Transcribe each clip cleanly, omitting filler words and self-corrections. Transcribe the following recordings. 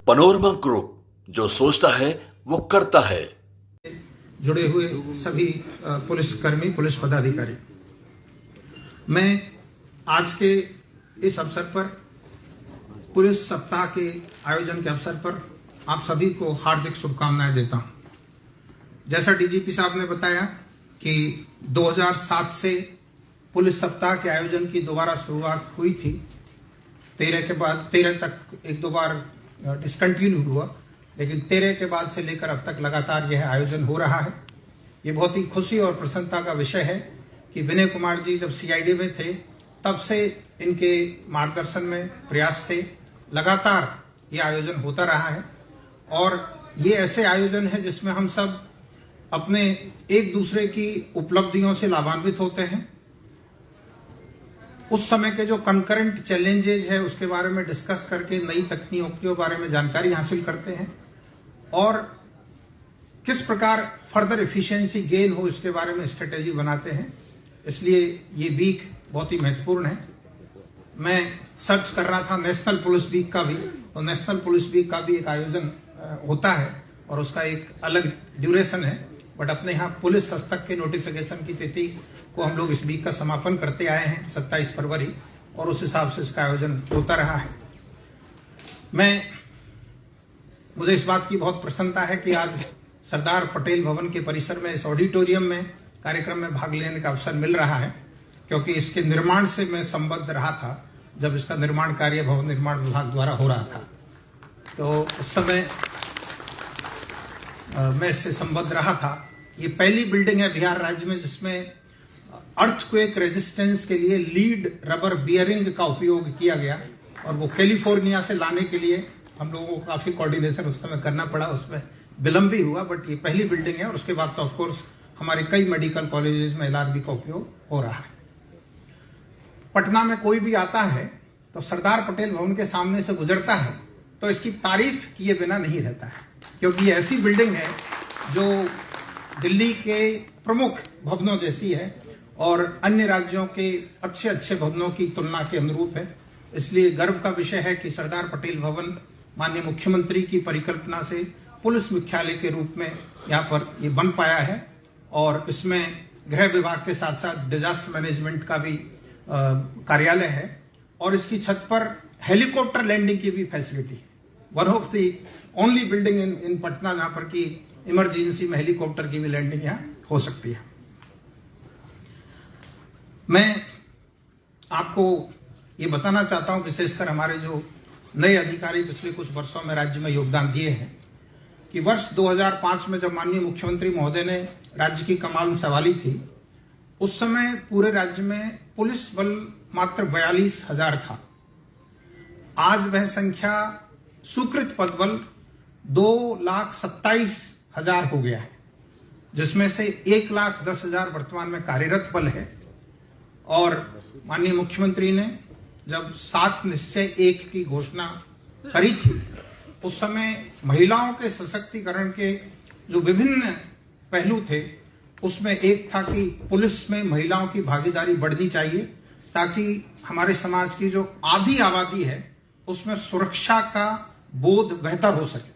Panorama group, जो सोचता है वो करता है। जुड़े हुए सभी पुलिसकर्मी, पुलिस पदाधिकारी, मैं आज के इस अवसर पर, पुलिस सप्ताह के आयोजन के अवसर पर आप सभी को हार्दिक शुभकामनाएं देता हूं। जैसा डीजीपी साहब ने बताया कि 2007 से पुलिस सप्ताह के आयोजन की दोबारा शुरुआत हुई थी। 13 तक एक दो बार डिसकंटिन्यू हुआ, लेकिन 13 के बाद से लेकर अब तक लगातार यह आयोजन हो रहा है। ये बहुत ही खुशी और प्रसन्नता का विषय है कि विनय कुमार जी जब सीआईडी में थे तब से इनके मार्गदर्शन में प्रयास थे, लगातार ये आयोजन होता रहा है। और ये ऐसे आयोजन है जिसमें हम सब अपने एक दूसरे की उपलब्धियों से लाभान्वित होते हैं। उस समय के जो कंकरेंट चैलेंजेज है उसके बारे में डिस्कस करके नई तकनीकों के बारे में जानकारी हासिल करते हैं और किस प्रकार फर्दर एफिशिएंसी गेन हो इसके बारे में स्ट्रेटेजी बनाते हैं। इसलिए ये वीक बहुत ही महत्वपूर्ण है। मैं सर्च कर रहा था नेशनल पुलिस वीक का भी, तो नेशनल पुलिस वीक का भी एक आयोजन होता है और उसका एक अलग ड्यूरेशन है, बट अपने यहाँ पुलिस हस्तक के नोटिफिकेशन की तिथि को हम लोग इस वीक का समापन करते आए हैं 27 फरवरी, और उस हिसाब से इसका आयोजन होता रहा है। मुझे इस बात की बहुत प्रसन्नता है कि आज सरदार पटेल भवन के परिसर में, इस ऑडिटोरियम में कार्यक्रम में भाग लेने का अवसर मिल रहा है, क्योंकि इसके निर्माण से मैं संबद्ध रहा था जब इसका निर्माण कार्य भवन निर्माण विभाग द्वारा हो रहा था। तो उस समय मैं इससे संबद्ध रहा था। ये पहली बिल्डिंग है बिहार राज्य में जिसमें अर्थक्वेक रेजिस्टेंस के लिए लीड रबर बियरिंग का उपयोग किया गया, और वो कैलिफोर्निया से लाने के लिए हम लोगों को काफी कोऑर्डिनेशन उस समय करना पड़ा, उसमें विलंब भी हुआ, बट ये पहली बिल्डिंग है। और उसके बाद तो ऑफकोर्स हमारे कई मेडिकल कॉलेजेस में एलआरबी का उपयोग हो रहा है। पटना में कोई भी आता है तो सरदार पटेल भवन के सामने से गुजरता है तो इसकी तारीफ किए बिना नहीं रहता है, क्योंकि ये ऐसी बिल्डिंग है जो दिल्ली के प्रमुख भवनों जैसी है और अन्य राज्यों के अच्छे अच्छे भवनों की तुलना के अनुरूप है। इसलिए गर्व का विषय है कि सरदार पटेल भवन माननीय मुख्यमंत्री की परिकल्पना से पुलिस मुख्यालय के रूप में यहाँ पर ये बन पाया है, और इसमें गृह विभाग के साथ साथ डिजास्टर मैनेजमेंट का भी कार्यालय है, और इसकी छत पर हेलीकॉप्टर लैंडिंग की भी फैसिलिटी है। One of the only building in Patna जहां पर की इमरजेंसी में हेलीकॉप्टर की भी लैंडिंग यहाँ हो सकती है। मैं आपको ये बताना चाहता हूं, विशेषकर हमारे जो नए अधिकारी पिछले कुछ वर्षों में राज्य में योगदान दिए हैं, कि वर्ष 2005 में जब माननीय मुख्यमंत्री महोदय ने राज्य की कमान संभाली थी, उस समय पूरे राज्य में पुलिस बल मात्र 42,000 था। आज वह संख्या स्वीकृत पद बल 2,27,000 हो गया है, जिसमें से 1,10,000 वर्तमान में कार्यरत बल है। और माननीय मुख्यमंत्री ने जब 7 निश्चय 1 की घोषणा करी थी, उस समय महिलाओं के सशक्तिकरण के जो विभिन्न पहलू थे उसमें एक था कि पुलिस में महिलाओं की भागीदारी बढ़नी चाहिए, ताकि हमारे समाज की जो आधी आबादी है उसमें सुरक्षा का बोध बेहतर हो सके।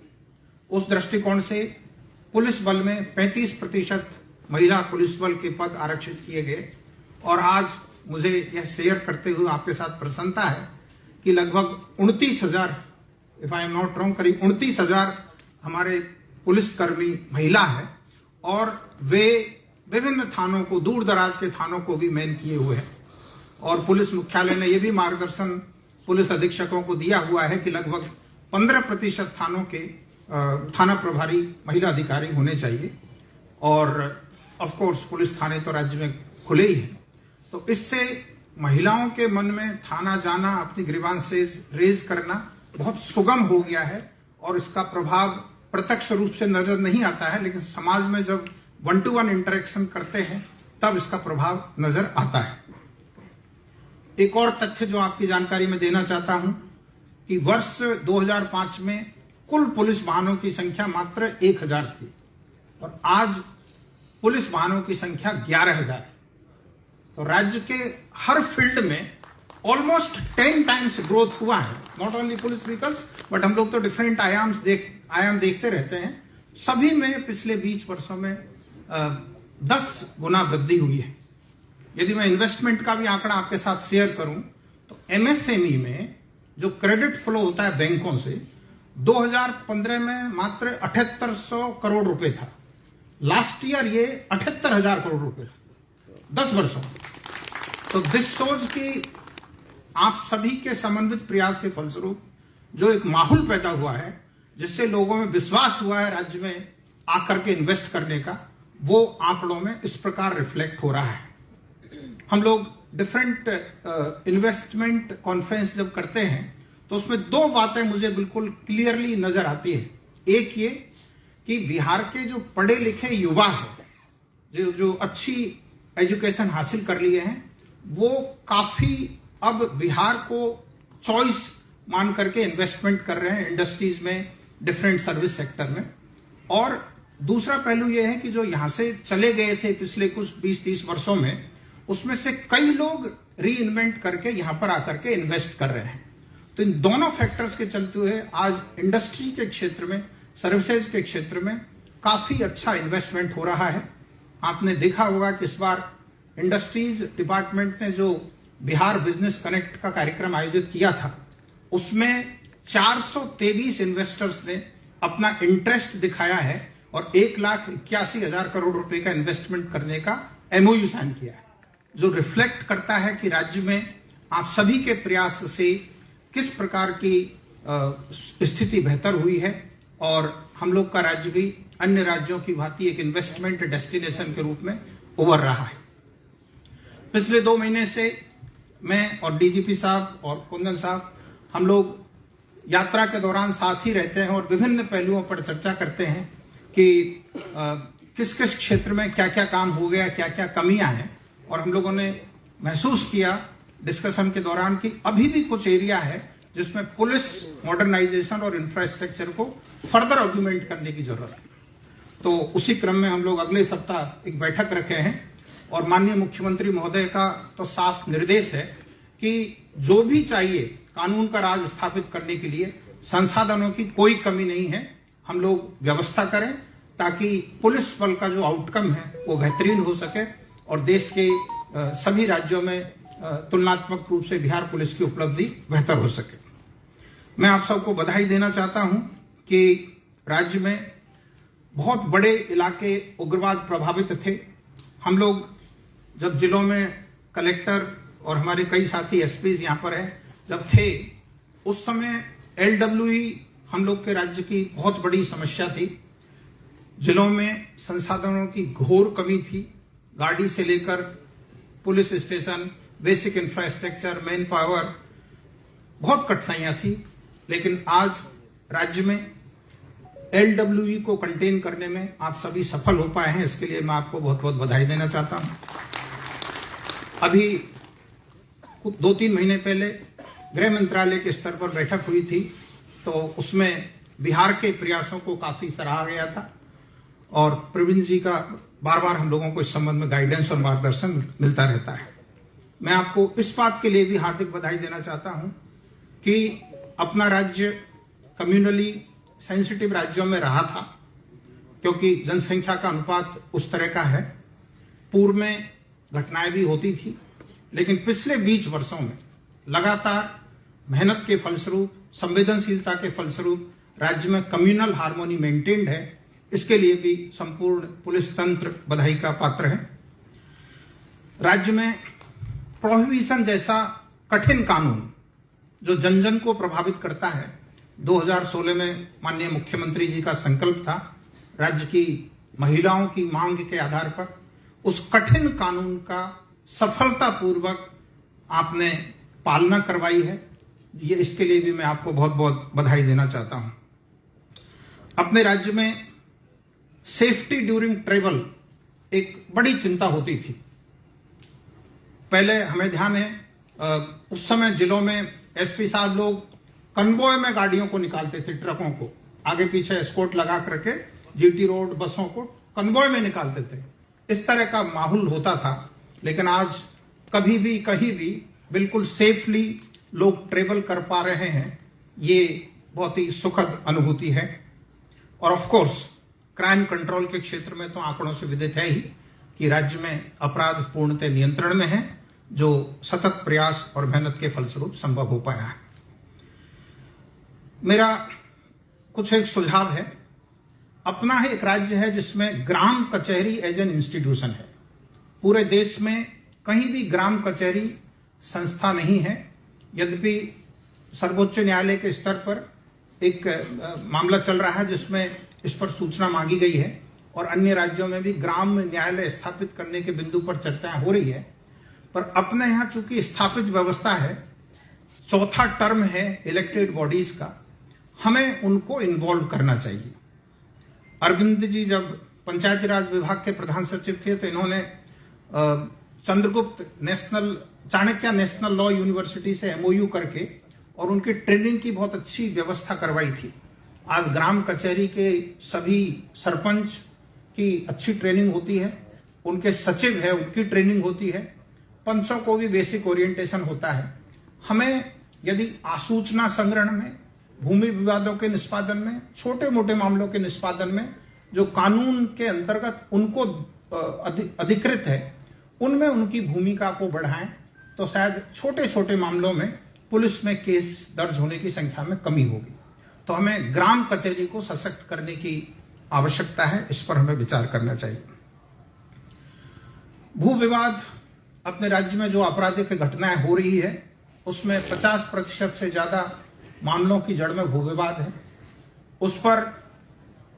उस दृष्टिकोण से पुलिस बल में 35% महिला पुलिस बल के पद आरक्षित किए गए, और आज मुझे यह शेयर करते हुए आपके साथ प्रसन्नता है कि लगभग 29,000, if I am not wrong, करीब 29,000 हमारे पुलिसकर्मी महिला है, और वे विभिन्न थानों को, दूर दराज के थानों को भी मैन किए हुए हैं। और पुलिस मुख्यालय ने यह भी मार्गदर्शन पुलिस अधीक्षकों को दिया हुआ है कि लगभग 15% थानों के थाना प्रभारी महिला अधिकारी होने चाहिए, और ऑफ कोर्स पुलिस थाने तो राज्य में खुले ही हैं। तो इससे महिलाओं के मन में थाना जाना, अपनी ग्रीवांसेस रेज करना बहुत सुगम हो गया है, और इसका प्रभाव प्रत्यक्ष रूप से नजर नहीं आता है, लेकिन समाज में जब 1-to-1 इंटरेक्शन करते हैं तब इसका प्रभाव नजर आता है। एक और तथ्य जो आपकी जानकारी में देना चाहता हूं कि वर्ष 2005 में कुल पुलिस वाहनों की संख्या मात्र 1,000 थी, और आज पुलिस वाहनों की संख्या 11,000 है। तो राज्य के हर फील्ड में ऑलमोस्ट 10 टाइम्स ग्रोथ हुआ है। Not only police vehicles, but हम लोग तो डिफरेंट आयाम देखते रहते हैं। सभी में पिछले 20 वर्षों में 10 गुना वृद्धि हुई है। यदि मैं इन्वेस्टमेंट का भी आंकड़ा आपके साथ शेयर करूं तो एमएसएमई में जो क्रेडिट फ्लो होता है बैंकों से 2015 में मात्र 7800 करोड़ रुपए था। लास्ट ईयर ये 78,000 करोड़ रुपए था 10 वर्षों में। तो दिस शोज कि आप सभी के समन्वित प्रयास के फलस्वरूप जो एक माहौल पैदा हुआ है, जिससे लोगों में विश्वास हुआ है राज्य में आकर के इन्वेस्ट करने का, वो आंकड़ों में इस प्रकार रिफ्लेक्ट हो रहा है। हम लोग डिफरेंट इन्वेस्टमेंट कॉन्फ्रेंस जब करते हैं तो उसमें 2 बातें मुझे बिल्कुल क्लियरली नजर आती है। एक ये कि बिहार के जो पढ़े लिखे युवा हैं, जो अच्छी एजुकेशन हासिल कर लिए हैं, वो काफी अब बिहार को चॉइस मान करके इन्वेस्टमेंट कर रहे हैं इंडस्ट्रीज में, डिफरेंट सर्विस सेक्टर में। और दूसरा पहलू यह है कि जो यहां से चले गए थे पिछले कुछ 20-30 वर्षों में, उसमें से कई लोग री इन्वेंट करके यहां पर आकर के इन्वेस्ट कर रहे हैं। तो इन दोनों फैक्टर्स के चलते हुए आज इंडस्ट्री के क्षेत्र में, सर्विसेज के क्षेत्र में काफी अच्छा इन्वेस्टमेंट हो रहा है। आपने देखा होगा कि इस बार इंडस्ट्रीज डिपार्टमेंट ने जो बिहार बिजनेस कनेक्ट का कार्यक्रम आयोजित किया था, उसमें 423 इन्वेस्टर्स ने अपना इंटरेस्ट दिखाया है और 1,81,000 करोड़ रुपए का इन्वेस्टमेंट करने का एमओयू साइन किया है, जो रिफ्लेक्ट करता है कि राज्य में आप सभी के प्रयास से किस प्रकार की स्थिति बेहतर हुई है और हम लोग का राज्य भी अन्य राज्यों की भांति एक इन्वेस्टमेंट डेस्टिनेशन के रूप में उभर रहा है। पिछले 2 महीने से मैं और डीजीपी साहब और कुंदन साहब हम लोग यात्रा के दौरान साथ ही रहते हैं और विभिन्न पहलुओं पर चर्चा करते हैं कि किस किस क्षेत्र में क्या क्या काम हो गया, क्या क्या कमियां हैं। और हम लोगों ने महसूस किया डिस्कशन के दौरान कि अभी भी कुछ एरिया है जिसमें पुलिस मॉडर्नाइजेशन और इंफ्रास्ट्रक्चर को फर्दर ऑग्यूमेंट करने की जरूरत है। तो उसी क्रम में हम लोग अगले सप्ताह एक बैठक रखे हैं और माननीय मुख्यमंत्री महोदय का तो साफ निर्देश है कि जो भी चाहिए कानून का राज स्थापित करने के लिए संसाधनों की कोई कमी नहीं है। हम लोग व्यवस्था करें ताकि पुलिस बल का जो आउटकम है वो बेहतरीन हो सके और देश के सभी राज्यों में तुलनात्मक रूप से बिहार पुलिस की उपलब्धि बेहतर हो सके। मैं आप सबको बधाई देना चाहता हूं कि राज्य में बहुत बड़े इलाके उग्रवाद प्रभावित थे। हम लोग जब जिलों में कलेक्टर और हमारे कई साथी एसपीज यहां पर हैं जब थे, उस समय एलडब्ल्यूई हम लोग के राज्य की बहुत बड़ी समस्या थी। जिलों में संसाधनों की घोर कमी थी। गाड़ी से लेकर police station, basic infrastructure, man power, बहुत कठिनाइयां थी। लेकिन आज राज्य में एलडब्ल्यूई को कंटेन करने में आप सभी सफल हो पाए हैं, इसके लिए मैं आपको बहुत बहुत बधाई देना चाहता हूं। अभी 2-3 महीने पहले गृह मंत्रालय के स्तर पर बैठक हुई थी, तो उसमें बिहार के प्रयासों को काफी सराहा गया था और प्रवीण जी का बार बार हम लोगों को इस संबंध में गाइडेंस और मार्गदर्शन मिलता रहता है। मैं आपको इस बात के लिए भी हार्दिक बधाई देना चाहता हूं कि अपना राज्य कम्युनली सेंसिटिव राज्यों में रहा था, क्योंकि जनसंख्या का अनुपात उस तरह का है। पूर्व में घटनाएं भी होती थी, लेकिन पिछले 20 वर्षों में लगातार मेहनत के फलस्वरूप, संवेदनशीलता के फलस्वरूप राज्य में कम्युनल हार्मोनी मेंटेन्ड है। इसके लिए भी संपूर्ण पुलिस तंत्र बधाई का पात्र है। राज्य में प्रोहिबिशन जैसा कठिन कानून जो जन जन को प्रभावित करता है, 2016 में माननीय मुख्यमंत्री जी का संकल्प था राज्य की महिलाओं की मांग के आधार पर उस कठिन कानून का सफलतापूर्वक आपने पालना करवाई है। ये इसके लिए भी मैं आपको बहुत बहुत बधाई देना चाहता हूं। अपने राज्य में सेफ्टी ड्यूरिंग ट्रेवल एक बड़ी चिंता होती थी। पहले हमें ध्यान है उस समय जिलों में एसपी साहब लोग कन्वॉय में गाड़ियों को निकालते थे, ट्रकों को आगे पीछे एस्कॉर्ट लगा करके जीटी रोड बसों को कन्वॉय में निकालते थे। इस तरह का माहौल होता था। लेकिन आज कभी भी कहीं भी बिल्कुल सेफली लोग ट्रेवल कर पा रहे हैं, ये बहुत ही सुखद अनुभूति है। और ऑफ कोर्स क्राइम कंट्रोल के क्षेत्र में तो आंकड़ों से विदित है ही कि राज्य में अपराध पूर्णतः नियंत्रण में है, जो सतत प्रयास और मेहनत के फलस्वरूप संभव हो पाया है। मेरा कुछ एक सुझाव है। अपना ही एक राज्य है जिसमें ग्राम कचहरी एज एन इंस्टीट्यूशन है। पूरे देश में कहीं भी ग्राम कचहरी संस्था नहीं है। यद्यपि सर्वोच्च न्यायालय के स्तर पर एक मामला चल रहा है जिसमें इस पर सूचना मांगी गई है और अन्य राज्यों में भी ग्राम न्यायालय स्थापित करने के बिंदु पर चर्चाएं हो रही है। पर अपने यहां चूंकि स्थापित व्यवस्था है, चौथा टर्म है इलेक्टेड बॉडीज का, हमें उनको इन्वॉल्व करना चाहिए। अरविंद जी जब पंचायती राज विभाग के प्रधान सचिव थे तो इन्होंने Chandragupta Chanakya national law university से एमओयू करके और उनकी ट्रेनिंग की बहुत अच्छी व्यवस्था करवाई थी। आज ग्राम कचहरी के सभी सरपंच की अच्छी ट्रेनिंग होती है, उनके सचिव है उनकी ट्रेनिंग होती है, पंचों को भी बेसिक ओरिएंटेशन होता है। हमें यदि आसूचना संग्रहण में, भूमि विवादों के निष्पादन में, छोटे मोटे मामलों के निष्पादन में जो कानून के अंतर्गत उनको अधिकृत है, उनमें उनकी भूमिका को बढ़ाएं तो शायद छोटे छोटे मामलों में पुलिस में केस दर्ज होने की संख्या में कमी होगी। तो हमें ग्राम कचहरी को सशक्त करने की आवश्यकता है, इस पर हमें विचार करना चाहिए। भू विवाद, अपने राज्य में जो आपराधिक घटनाएं हो रही है उसमें 50% से ज्यादा मामलों की जड़ में भू विवाद है। उस पर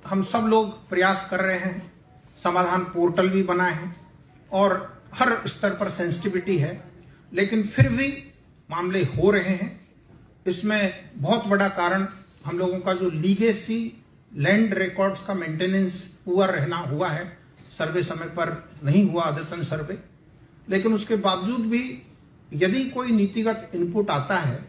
हम सब लोग प्रयास कर रहे हैं, समाधान पोर्टल भी बना है और हर स्तर पर सेंसिटिविटी है, लेकिन फिर भी मामले हो रहे हैं। इसमें बहुत बड़ा कारण हम लोगों का जो लीगेसी लैंड रिकॉर्ड्स का मेंटेनेंस पुअर रहना हुआ है। सर्वे समय पर नहीं हुआ, अद्यतन सर्वे, लेकिन उसके बावजूद भी यदि कोई नीतिगत इनपुट आता है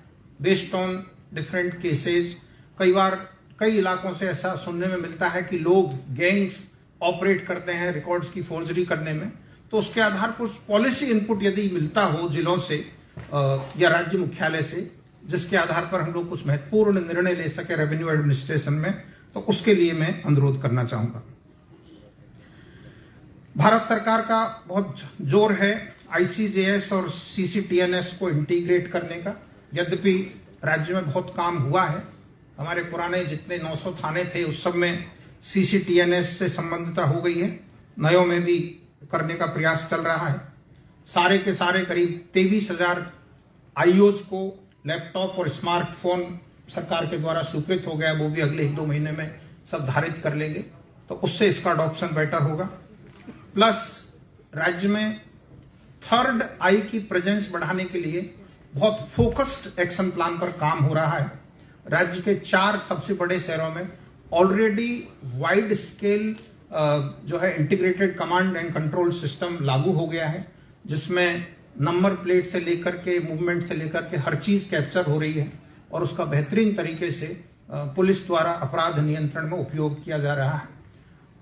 बेस्ड ऑन डिफरेंट केसेस, कई बार कई इलाकों से ऐसा सुनने में मिलता है कि लोग गैंग्स ऑपरेट करते हैं रिकॉर्ड्स की फोर्जरी करने में, तो उसके आधार पर पॉलिसी इनपुट यदि मिलता हो जिलों से या राज्य मुख्यालय से, जिसके आधार पर हम लोग कुछ महत्वपूर्ण निर्णय ले सके रेवेन्यू एडमिनिस्ट्रेशन में, तो उसके लिए मैं अनुरोध करना चाहूंगा। भारत सरकार का बहुत जोर है आईसीजेएस और सीसीटीएनएस को इंटीग्रेट करने का। यद्यपि राज्य में बहुत काम हुआ है, हमारे पुराने जितने 900 थाने थे उस सब में सीसीटीएनएस से संबंधिता हो गई है, नयों में भी करने का प्रयास चल रहा है। सारे के सारे करीब 23,000 आईओज को लैपटॉप और स्मार्टफोन सरकार के द्वारा स्वीकृत हो गया, वो भी अगले 1-2 महीने में सब धारित कर लेंगे, तो उससे इसका अडॉप्शन बेटर होगा। प्लस राज्य में थर्ड आई की प्रेजेंस बढ़ाने के लिए बहुत फोकस्ड एक्शन प्लान पर काम हो रहा है। राज्य के 4 सबसे बड़े शहरों में ऑलरेडी वाइड स्केल जो है integrated command and control system लागू हो गया है, जिसमें नंबर प्लेट से लेकर के मूवमेंट से लेकर के हर चीज कैप्चर हो रही है और उसका बेहतरीन तरीके से पुलिस द्वारा अपराध नियंत्रण में उपयोग किया जा रहा है।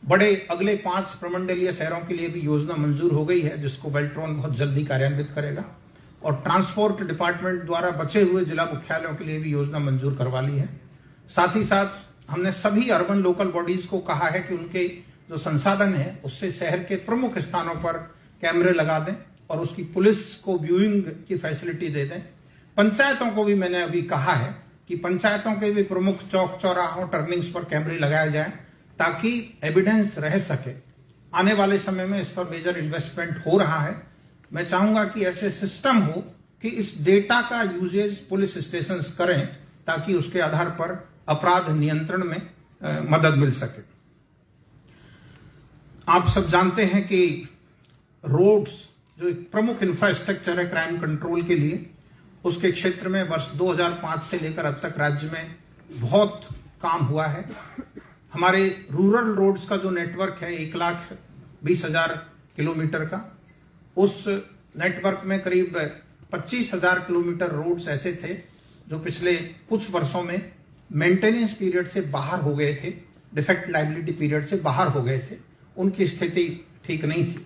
बड़े अगले 5 प्रमंडलीय शहरों के लिए भी योजना मंजूर हो गई है, जिसको बेल्ट्रॉन बहुत जल्दी कार्यान्वित करेगा, और ट्रांसपोर्ट डिपार्टमेंट द्वारा बचे हुए जिला मुख्यालयों के लिए भी योजना मंजूर करवा ली है। साथ ही साथ हमने सभी अर्बन लोकल बॉडीज को कहा है कि उनके जो संसाधन है उससे शहर के प्रमुख स्थानों पर कैमरे लगा दें और उसकी पुलिस को व्यूइंग की फैसिलिटी दे दें। पंचायतों को भी मैंने अभी कहा है कि पंचायतों के भी प्रमुख चौक चौराहों टर्निंग्स पर कैमरे लगाए जाए ताकि एविडेंस रह सके। आने वाले समय में इस पर मेजर इन्वेस्टमेंट हो रहा है। मैं चाहूंगा कि ऐसे सिस्टम हो कि इस डेटा का यूजेज पुलिस स्टेशन करें ताकि उसके आधार पर अपराध नियंत्रण में मदद मिल सके। आप सब जानते हैं कि रोड्स जो एक प्रमुख इंफ्रास्ट्रक्चर है क्राइम कंट्रोल के लिए, उसके क्षेत्र में वर्ष 2005 से लेकर अब तक राज्य में बहुत काम हुआ है। हमारे रूरल रोड्स का जो नेटवर्क है 1,20,000 किलोमीटर का, उस नेटवर्क में करीब 25,000 किलोमीटर रोड्स ऐसे थे जो पिछले कुछ वर्षों में मेंटेनेंस पीरियड से बाहर हो गए थे, डिफेक्ट लायबिलिटी पीरियड से बाहर हो गए थे, उनकी स्थिति ठीक नहीं थी।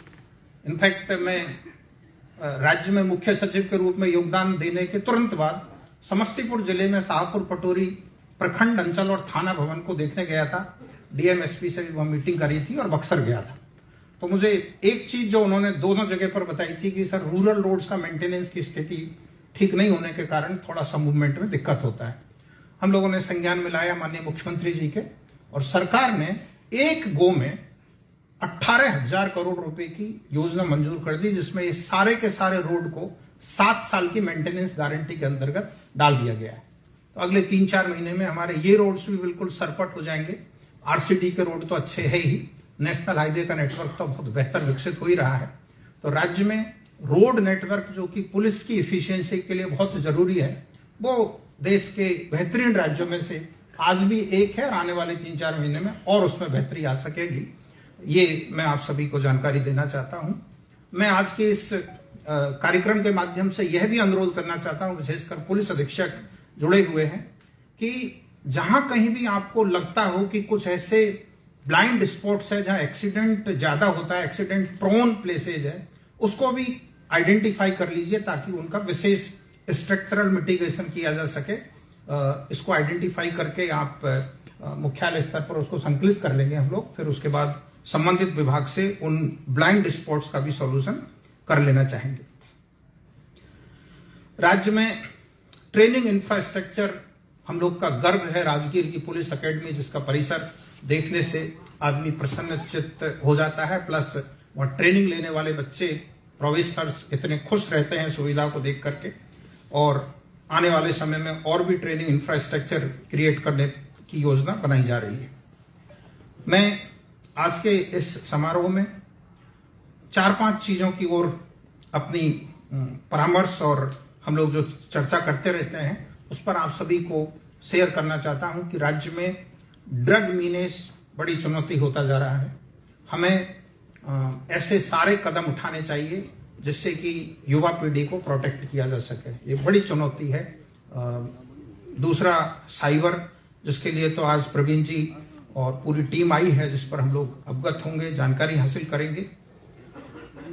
इनफैक्ट मैं राज्य में मुख्य सचिव के रूप में योगदान देने के तुरंत बाद समस्तीपुर जिले में शाहपुर पटोरी प्रखंड अंचल और थाना भवन को देखने गया था। डीएमएसपी से भी वह मीटिंग करी थी और बक्सर गया था। तो मुझे एक चीज जो उन्होंने दोनों जगह पर बताई थी कि सर रूरल रोड्स का मेंटेनेंस की स्थिति ठीक नहीं होने के कारण थोड़ा सा मूवमेंट में दिक्कत होता है। हम लोगों ने संज्ञान में लाया माननीय मुख्यमंत्री जी के, और सरकार ने एक गो में 18,000 करोड़ रुपए की योजना मंजूर कर दी, जिसमें ये सारे के सारे रोड को 7 साल की मेंटेनेंस गारंटी के अंतर्गत डाल दिया गया है। तो अगले 3-4 महीने में हमारे ये रोड्स भी बिल्कुल सरपट हो जाएंगे। आरसीडी के रोड तो अच्छे है ही, नेशनल हाईवे का नेटवर्क तो बहुत बेहतर विकसित हो ही रहा है। तो राज्य में रोड नेटवर्क जो कि पुलिस की इफिशियंसी के लिए बहुत जरूरी है, वो देश के बेहतरीन राज्यों में से आज भी एक है, और आने वाले 3-4 महीने में और उसमें बेहतरी आ सकेगी। ये मैं आप सभी को जानकारी देना चाहता हूं। मैं आज के इस कार्यक्रम के माध्यम से यह भी अनुरोध करना चाहता हूं, विशेषकर पुलिस अधीक्षक जुड़े हुए हैं, कि जहां कहीं भी आपको लगता हो कि कुछ ऐसे ब्लाइंड स्पॉट्स है जहां एक्सीडेंट ज्यादा होता है, एक्सीडेंट प्रोन प्लेसेज है, उसको भी आइडेंटिफाई कर लीजिए ताकि उनका विशेष स्ट्रक्चरल मिटिगेशन किया जा सके। इसको आइडेंटिफाई करके आप मुख्यालय स्तर पर उसको संकलित कर लेंगे हम लोग, फिर उसके बाद संबंधित विभाग से उन ब्लाइंड स्पॉट्स का भी सॉल्यूशन कर लेना चाहेंगे। राज्य में ट्रेनिंग इंफ्रास्ट्रक्चर हम लोग का गर्व है। राजगीर की पुलिस एकेडमी, जिसका परिसर देखने से आदमी प्रसन्नचित्त हो जाता है, प्लस वहां ट्रेनिंग लेने वाले बच्चे प्रोफेसर्स इतने खुश रहते हैं सुविधा को देख करके, और आने वाले समय में और भी ट्रेनिंग इंफ्रास्ट्रक्चर क्रिएट करने की योजना बनाई जा रही है। मैं आज के इस समारोह में 4-5 चीजों की ओर अपनी परामर्श और हम लोग जो चर्चा करते रहते हैं उस पर आप सभी को शेयर करना चाहता हूं कि राज्य में ड्रग मीनेस बड़ी चुनौती होता जा रहा है। हमें ऐसे सारे कदम उठाने चाहिए जिससे कि युवा पीढ़ी को प्रोटेक्ट किया जा सके। ये बड़ी चुनौती है। दूसरा साइबर, जिसके लिए तो आज प्रवीण जी और पूरी टीम आई है, जिस पर हम लोग अवगत होंगे, जानकारी हासिल करेंगे।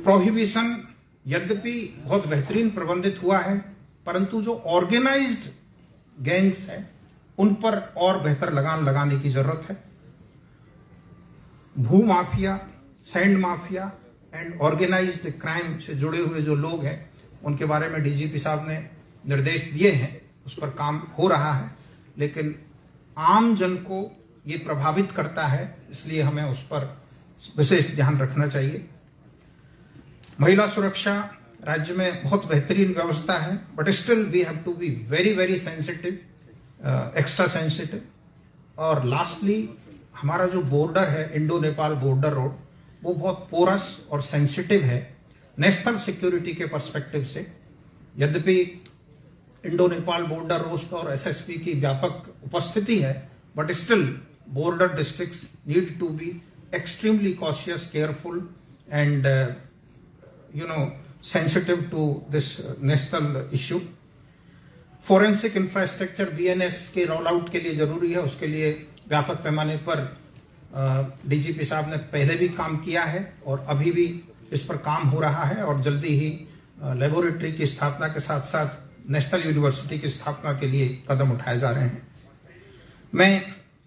प्रोहिबिशन यद्यपि बहुत बेहतरीन प्रबंधित हुआ है, परंतु जो ऑर्गेनाइज्ड गैंग्स है उन पर और बेहतर लगाम लगाने की जरूरत है। भू mafia, sand mafia and organised crime से जुड़े हुए जो लोग हैं उनके बारे में डीजीपी साहब ने निर्देश दिए हैं, उस पर काम हो रहा है, लेकिन आम जन को ये प्रभावित करता है, इसलिए हमें उस पर विशेष ध्यान रखना चाहिए। महिला सुरक्षा राज्य में बहुत बेहतरीन व्यवस्था है, but still we have to be very very sensitive, extra sensitive. और लास्टली हमारा जो बॉर्डर है, इंडो नेपाल बॉर्डर रोड, वो बहुत पोरस और सेंसिटिव है नेशनल सिक्योरिटी के पर्सपेक्टिव से। यद्यपि इंडो नेपाल बॉर्डर रोड और एसएसपी की व्यापक उपस्थिति है, but still border districts need to be extremely cautious, careful, and sensitive to this national issue. Forensic infrastructure BNS के रोल आउट के लिए जरूरी है, उसके लिए व्यापक पैमाने पर डीजीपी साहब ने पहले भी काम किया है और अभी भी इस पर काम हो रहा है, और जल्दी ही लेबोरेटरी की स्थापना के साथ साथ नेशनल यूनिवर्सिटी की स्थापना के लिए कदम उठाए जा रहे हैं। मैं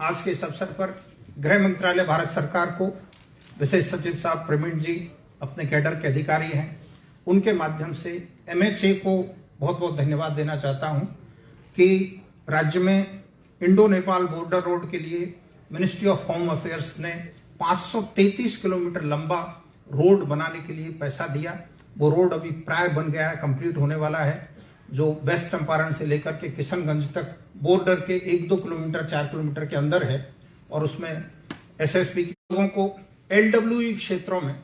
आज के इस अवसर पर गृह मंत्रालय भारत सरकार को, विशेष सचिव साहब प्रवीण जी अपने कैडर के अधिकारी हैं, उनके माध्यम से एमएचए को बहुत बहुत धन्यवाद देना चाहता हूं कि राज्य में इंडो नेपाल बॉर्डर रोड के लिए मिनिस्ट्री ऑफ होम अफेयर्स ने 533 किलोमीटर लंबा रोड बनाने के लिए पैसा दिया। वो रोड अभी प्राय बन गया है, कंप्लीट होने वाला है, जो वेस्ट चंपारण से लेकर के किशनगंज तक बॉर्डर के 1-2 किलोमीटर 4 किलोमीटर के अंदर है, और उसमें एसएसपी के लोगों को एलडब्ल्यूई क्षेत्रों में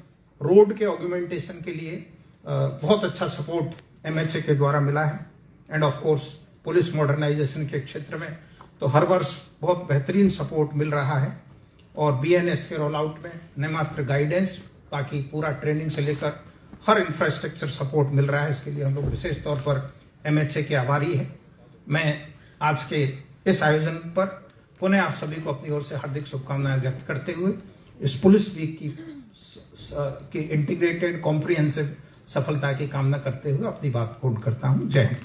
रोड के ऑगमेंटेशन के लिए बहुत अच्छा सपोर्ट एमएचए के द्वारा मिला है। And of course police modernisation के क्षेत्र में तो हर वर्ष बहुत बेहतरीन सपोर्ट मिल रहा है, और बीएनएस के रोल आउट में न मात्र गाइडेंस, बाकी पूरा ट्रेनिंग से लेकर हर इंफ्रास्ट्रक्चर सपोर्ट मिल रहा है। इसके लिए हम लोग विशेष तौर पर एमएचए के आभारी है। मैं आज के इस आयोजन पर पुनः आप सभी को अपनी ओर से हार्दिक शुभकामनाएं व्यक्त करते हुए इस पुलिस वीक की इंटीग्रेटेड कॉम्प्रिहेंसिव सफलता की कामना करते हुए अपनी बात पूर्ण करता हूं। जय हिंद।